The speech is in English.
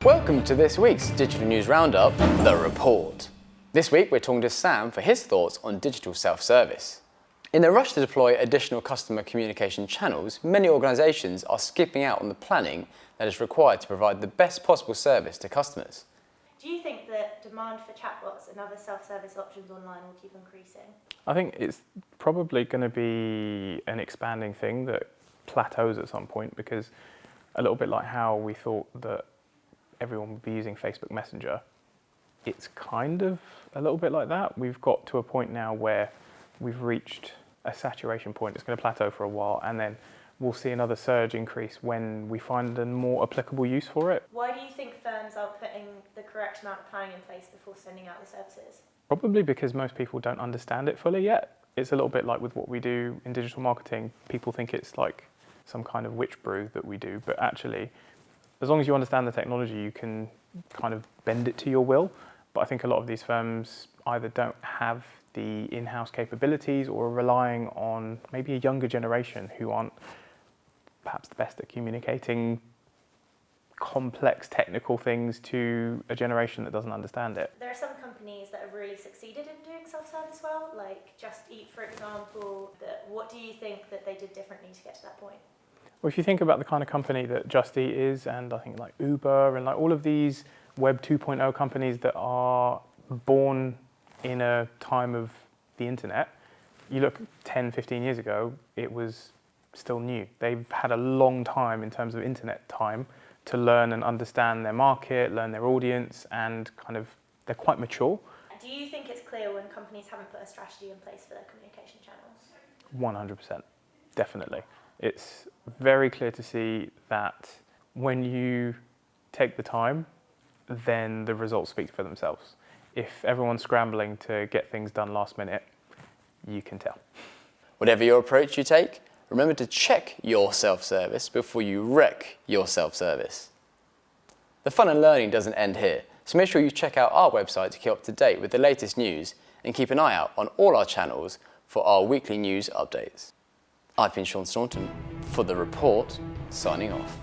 Welcome to this week's Digital News Roundup, The Report. This week we're talking to Sam for his thoughts on digital self-service. In the rush to deploy additional customer communication channels, many organisations are skipping out on the planning that is required to provide the best possible service to customers. Do you think that demand for chatbots and other self-service options online will keep increasing? I think it's probably going to be an expanding thing that plateaus at some point, because a little bit like how we thought that everyone would be using Facebook Messenger, it's kind of a little bit like that. We've got to a point now where we've reached a saturation point. It's going to plateau for a while, and then we'll see another surge increase when we find a more applicable use for it. Why do you think firms are putting the correct amount of planning in place before sending out the services? Probably because most people don't understand it fully yet. It's a little bit like with what we do in digital marketing. People think it's like some kind of witch brew that we do, but actually, as long as you understand the technology, you can kind of bend it to your will. But I think a lot of these firms either don't have the in-house capabilities or are relying on maybe a younger generation who aren't perhaps the best at communicating complex technical things to a generation that doesn't understand it. There are some companies that have really succeeded in doing self-service well, like Just Eat, for example. What do you think that they did differently to get to that point? Well, if you think about the kind of company that Just Eat is, and I think like Uber and like all of these Web 2.0 companies that are born in a time of the internet, you look 10, 15 years ago, it was still new. They've had a long time in terms of internet time to learn and understand their market, learn their audience, and kind of they're quite mature. Do you think it's clear when companies haven't put a strategy in place for their communication channels? 100%, definitely. It's very clear to see that when you take the time, then the results speak for themselves. If everyone's scrambling to get things done last minute, you can tell. Whatever your approach you take, remember to check your self-service before you wreck your self-service. The fun and learning doesn't end here, so make sure you check out our website to keep up to date with the latest news and keep an eye out on all our channels for our weekly news updates. I've been Sean Staunton for The Report, signing off.